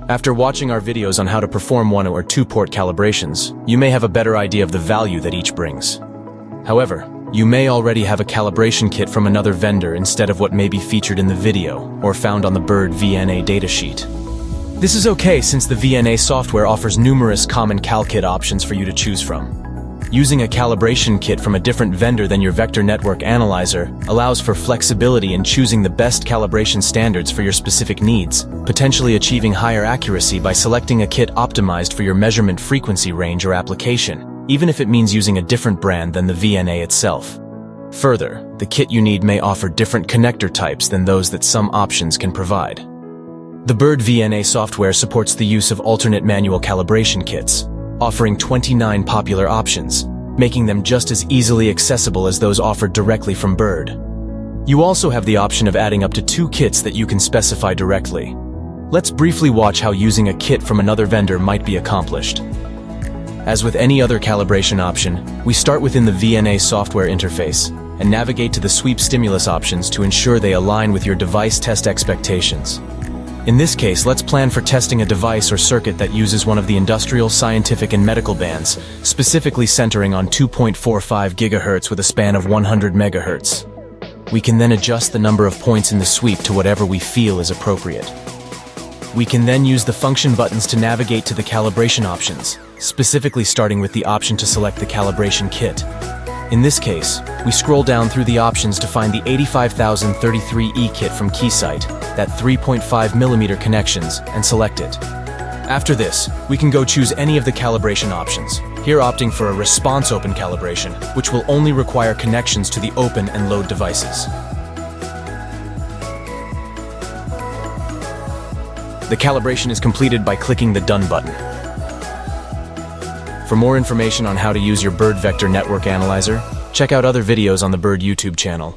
After watching our videos on how to perform 1 or 2 port calibrations, you may have a better idea of the value that each brings. However, you may already have a calibration kit from another vendor instead of what may be featured in the video or found on the Bird VNA datasheet. This is okay since the VNA software offers numerous common cal kit options for you to choose from. Using a calibration kit from a different vendor than your vector network analyzer allows for flexibility in choosing the best calibration standards for your specific needs, potentially achieving higher accuracy by selecting a kit optimized for your measurement frequency range or application, even if it means using a different brand than the VNA itself. Further, the kit you need may offer different connector types than those that some options can provide. The Bird VNA software supports the use of alternate manual calibration kits, offering 29 popular options, making them just as easily accessible as those offered directly from Bird. You also have the option of adding up to 2 kits that you can specify directly. Let's briefly watch how using a kit from another vendor might be accomplished. As with any other calibration option, we start within the VNA software interface and navigate to the sweep stimulus options to ensure they align with your device test expectations. In this case, let's plan for testing a device or circuit that uses one of the industrial, scientific, and medical bands, specifically centering on 2.45 GHz with a span of 100 MHz. We can then adjust the number of points in the sweep to whatever we feel is appropriate. We can then use the function buttons to navigate to the calibration options, specifically starting with the option to select the calibration kit. In this case, we scroll down through the options to find the 85033E kit from Keysight, that 3.5mm connections, and select it. After this, we can go choose any of the calibration options, here opting for a response open calibration, which will only require connections to the open and load devices. The calibration is completed by clicking the Done button. For more information on how to use your Bird Vector Network Analyzer, check out other videos on the Bird YouTube channel.